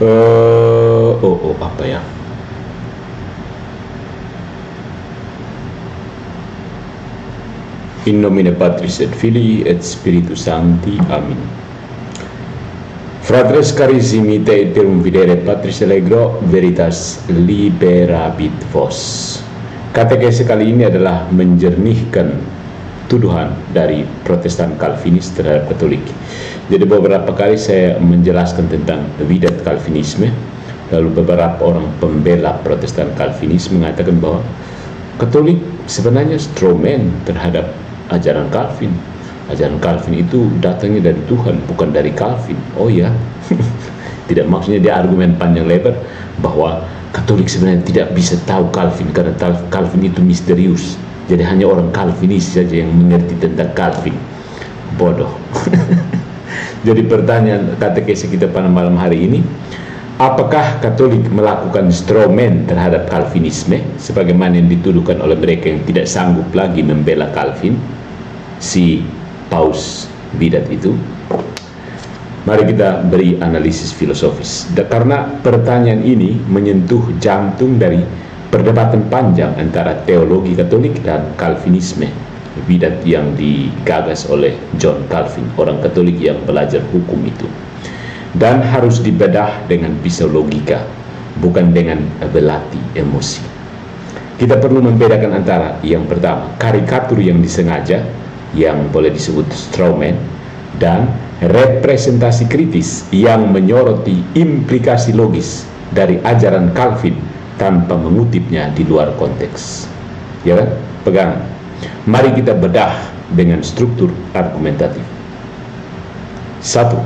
Apa ya? In nomine Patris et Filii et Spiritus Sancti. Amin. Fratres carissimi, te iterum videre Patris Allegro veritas liberabit vos. Katekese kali ini adalah menjernihkan tuduhan dari Protestan Calvinis terhadap Katolik. Jadi beberapa kali saya menjelaskan tentang bidat Calvinisme, lalu beberapa orang pembela Protestan Calvinis mengatakan bahwa Katolik sebenarnya strawman terhadap ajaran Calvin. Ajaran Calvin itu datangnya dari Tuhan, bukan dari Calvin. Oh ya, tidak, maksudnya dia argumen panjang lebar bahwa Katolik sebenarnya tidak bisa tahu Calvin karena Calvin itu misterius. Jadi hanya orang Calvinis saja yang mengerti tentang Calvin. Bodoh. Jadi pertanyaan katekese kita pada malam hari ini, apakah Katolik melakukan strawman terhadap Calvinisme sebagaimana yang dituduhkan oleh mereka yang tidak sanggup lagi membela Calvin, si paus bidat itu? Mari kita beri analisis filosofis. Karena pertanyaan ini menyentuh jantung dari perdebatan panjang antara teologi Katolik dan Calvinisme, bidat yang digagas oleh John Calvin, orang Katolik yang belajar hukum itu, dan harus dibedah dengan pisau logika, bukan dengan belati emosi. Kita perlu membedakan antara yang pertama, karikatur yang disengaja, yang boleh disebut strawman, dan representasi kritis yang menyoroti implikasi logis dari ajaran Calvin tanpa mengutipnya di luar konteks. Ya kan? Pegang. Mari kita bedah dengan struktur argumentatif. 1.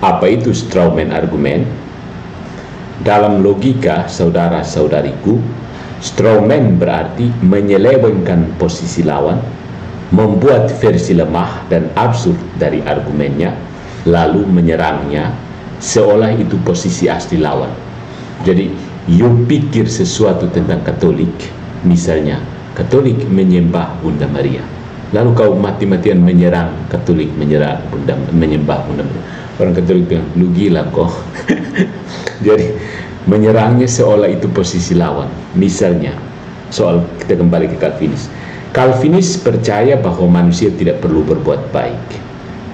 Apa itu strawman argumen? Dalam logika saudara-saudariku, strawman berarti menyelewengkan posisi lawan, membuat versi lemah dan absurd dari argumennya, lalu menyerangnya seolah itu posisi asli lawan. Jadi, you pikir sesuatu tentang Katolik, misalnya Katolik menyembah Bunda Maria, lalu kau mati-matian menyerang Katolik, menyembah Bunda Maria. Orang Katolik bilang, lu gila kok. Jadi, menyerangnya seolah itu posisi lawan. Misalnya, soal kita kembali ke Calvinis. Calvinis percaya bahwa manusia tidak perlu berbuat baik.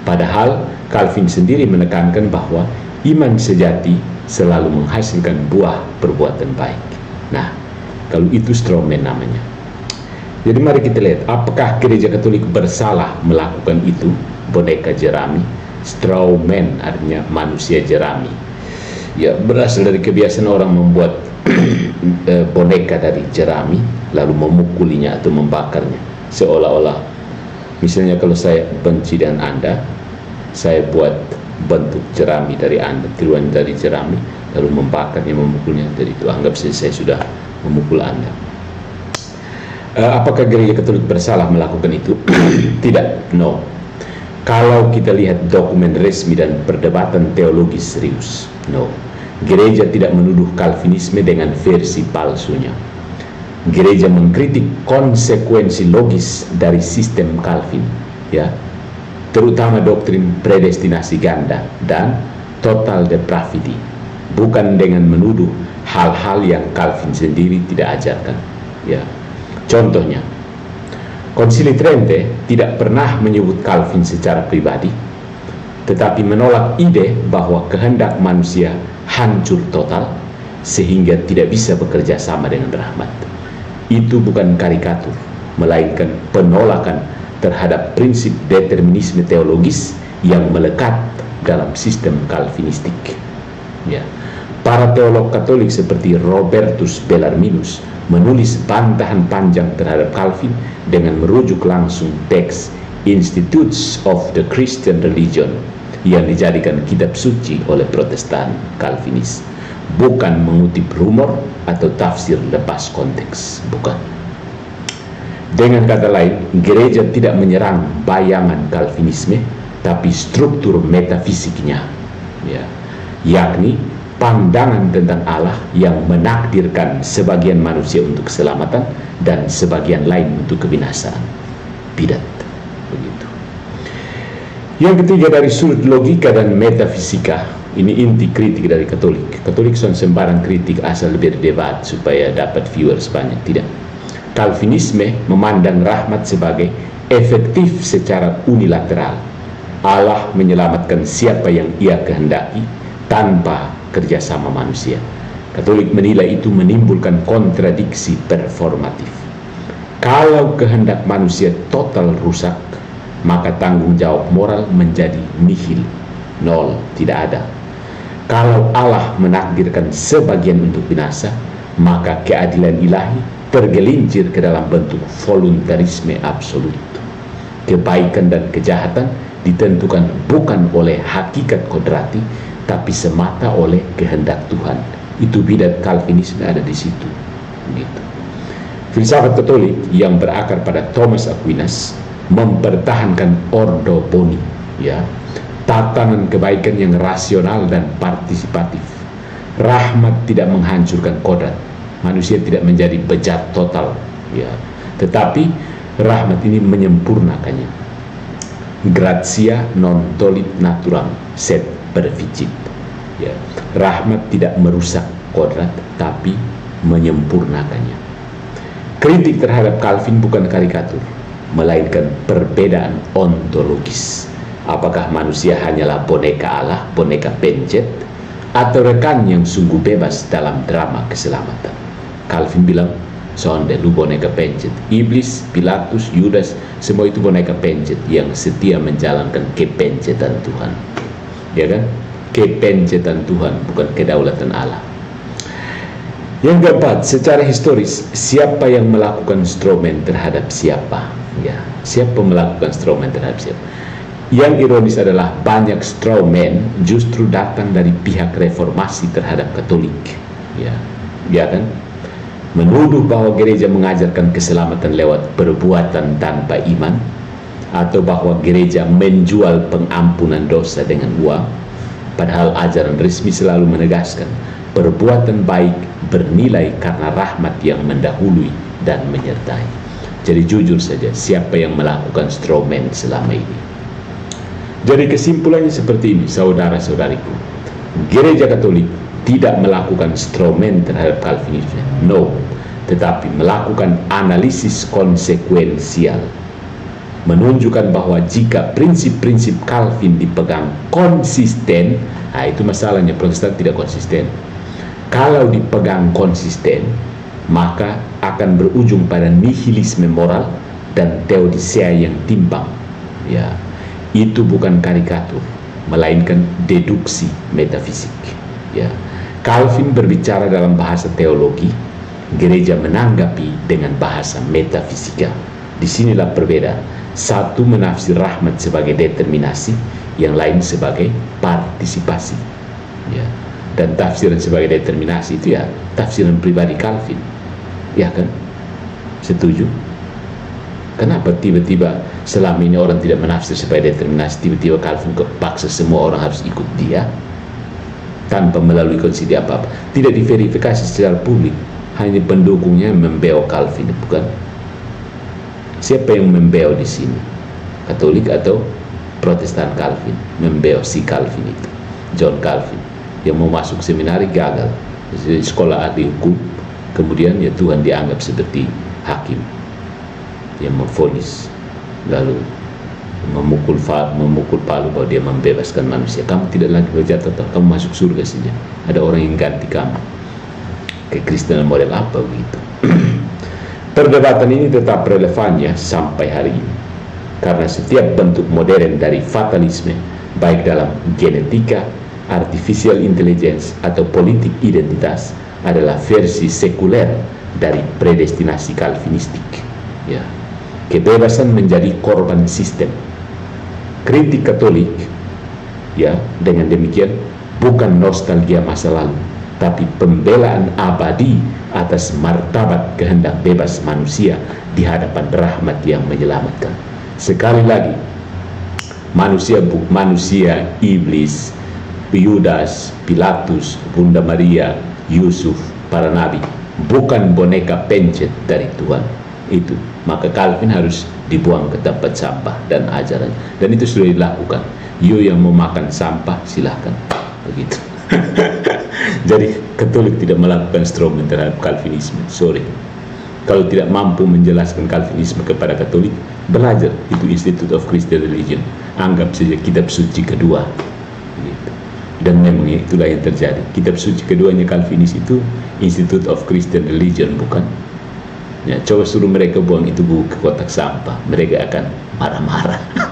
Padahal Calvin sendiri menekankan bahwa iman sejati selalu menghasilkan buah perbuatan baik. Nah, kalau itu strawman namanya. Jadi mari kita lihat, apakah gereja Katolik bersalah melakukan itu? Boneka jerami. Strawman artinya manusia jerami. Ya, berasal dari kebiasaan orang membuat boneka dari jerami, lalu memukulinya atau membakarnya, seolah-olah misalnya kalau saya benci dengan Anda, saya buat bentuk jerami dari Anda, tiruan dari jerami, lalu membakarnya, memukulnya, dari itu anggap saya sudah memukul Anda. Apakah gereja Katolik bersalah melakukan itu? Tidak, no. Kalau kita lihat dokumen resmi dan perdebatan teologis serius, no. Gereja tidak menuduh Calvinisme dengan versi palsunya. Gereja mengkritik konsekuensi logis dari sistem Calvin, ya, terutama doktrin predestinasi ganda dan total depravity, bukan dengan menuduh hal-hal yang Calvin sendiri tidak ajarkan. Ya, contohnya, Konsili Trente tidak pernah menyebut Calvin secara pribadi, tetapi menolak ide bahwa kehendak manusia hancur total sehingga tidak bisa bekerja sama dengan rahmat. Itu bukan karikatur, melainkan penolakan terhadap prinsip determinisme teologis yang melekat dalam sistem Calvinistik. Ya. Para teolog Katolik seperti Robertus Bellarminus menulis bantahan panjang terhadap Calvin dengan merujuk langsung teks Institutes of the Christian Religion yang dijadikan kitab suci oleh Protestan Calvinis, bukan mengutip rumor atau tafsir lepas konteks, bukan. Dengan kata lain, gereja tidak menyerang bayangan Calvinisme, tapi struktur metafisiknya, ya, yakni pandangan tentang Allah yang menakdirkan sebagian manusia untuk keselamatan dan sebagian lain untuk kebinasaan. Bidat, begitu. Yang ketiga, dari sudut logika dan metafisika, ini inti kritik dari Katolik. Katolik sembarang kritik asal berdebat supaya dapat viewers banyak, tidak. Calvinisme memandang rahmat sebagai efektif secara unilateral. Allah menyelamatkan siapa yang ia kehendaki tanpa kerjasama manusia. Katolik menilai itu menimbulkan kontradiksi performatif. Kalau kehendak manusia total rusak, maka tanggung jawab moral menjadi nihil, nol, tidak ada. Kalau Allah menakdirkan sebagian untuk binasa, maka keadilan ilahi tergelincir ke dalam bentuk voluntarisme absolut. Kebaikan dan kejahatan ditentukan bukan oleh hakikat kodrati, tapi semata oleh kehendak Tuhan. Itu bidat Calvinisme ada di situ. Gitu. Filsafat Katolik yang berakar pada Thomas Aquinas mempertahankan ordo boni, ya, tatanan kebaikan yang rasional dan partisipatif. Rahmat tidak menghancurkan kodrat, manusia tidak menjadi bejat total, ya, tetapi rahmat ini menyempurnakannya. Gratia non tolit naturam sed perficit, ya. Rahmat tidak merusak kodrat, tapi menyempurnakannya. Kritik terhadap Calvin bukan karikatur, melainkan perbedaan ontologis. Apakah manusia hanyalah boneka Allah, boneka pencet, atau rekan yang sungguh bebas dalam drama keselamatan? Calvin bilang, sonde lu boneka pencet. Iblis, Pilatus, Yudas, semua itu boneka pencet yang setia menjalankan kepencetan Tuhan. Ya kan? Kepencetan Tuhan, bukan kedaulatan Allah. Yang keempat, secara historis, siapa yang melakukan strawman terhadap siapa? Ya, siapa melakukan strawman terhadap siapa? Yang ironis adalah banyak strawman justru datang dari pihak reformasi terhadap Katolik. Ya kan? Menuduh bahwa gereja mengajarkan keselamatan lewat perbuatan tanpa iman, atau bahwa gereja menjual pengampunan dosa dengan uang, padahal ajaran resmi selalu menegaskan perbuatan baik bernilai karena rahmat yang mendahului dan menyertai. Jadi jujur saja, siapa yang melakukan strawman selama ini? Jadi kesimpulannya seperti ini, saudara-saudariku. Gereja Katolik tidak melakukan strawman terhadap Calvinisme, no, tetapi melakukan analisis konsekuensial, menunjukkan bahwa jika prinsip-prinsip Calvin dipegang konsisten, nah itu masalahnya, Protestan tidak konsisten. Kalau dipegang konsisten, maka akan berujung pada nihilisme moral dan teodicea yang timpang. Ya, itu bukan karikatur, melainkan deduksi metafisik. Ya, Calvin berbicara dalam bahasa teologi, gereja menanggapi dengan bahasa metafisika. Disinilah perbedaan. Satu menafsir rahmat sebagai determinasi, yang lain sebagai partisipasi. Ya. Dan tafsiran sebagai determinasi itu ya tafsiran pribadi Calvin, ya kan? Setuju? Kenapa tiba-tiba selama ini orang tidak menafsir sebagai determinasi, tiba-tiba Calvin kepaksa semua orang harus ikut dia tanpa melalui konsili apa-apa, tidak diverifikasi secara publik, hanya pendukungnya membeo Calvin, bukan? Siapa yang membeo di sini? Katolik atau Protestan Calvin? Membeo si Calvin itu, John Calvin, yang mau masuk seminari gagal, sekolah ahli hukum, kemudian ya Tuhan dianggap seperti hakim yang memvonis, lalu memukul palu bahwa dia membebaskan manusia. Kamu tidak lagi berjatuh total, kamu masuk surga saja. Ada orang yang ganti kamu. Kekristenan model apa begitu? Perdebatan ini tetap relevan ya sampai hari ini, karena setiap bentuk modern dari fatalisme, baik dalam genetika, artificial intelligence, atau politik identitas, adalah versi sekuler dari predestinasi Calvinistik. Ya, kebebasan menjadi korban sistem. Kritik Katolik, ya, dengan demikian bukan nostalgia masa lalu, tapi pembelaan abadi atas martabat kehendak bebas manusia di hadapan rahmat yang menyelamatkan. Sekali lagi, manusia, iblis, Yudas, Pilatus, Bunda Maria, Yusuf, para nabi, bukan boneka pencet dari Tuhan. Itu, maka Calvin harus dibuang ke tempat sampah dan ajaran, dan itu sudah dilakukan. You yang mau makan sampah silahkan, begitu. Jadi Katolik tidak melakukan strawman terhadap Calvinisme. Sorry. Kalau tidak mampu menjelaskan Calvinisme kepada Katolik, belajar itu Institute of Christian Religion. Anggap saja kitab suci kedua. Gitu. Dan memang itulah yang terjadi. Kitab suci keduanya Calvinis itu Institute of Christian Religion, bukan? Ya, coba suruh mereka buang itu buku ke kotak sampah, mereka akan marah-marah.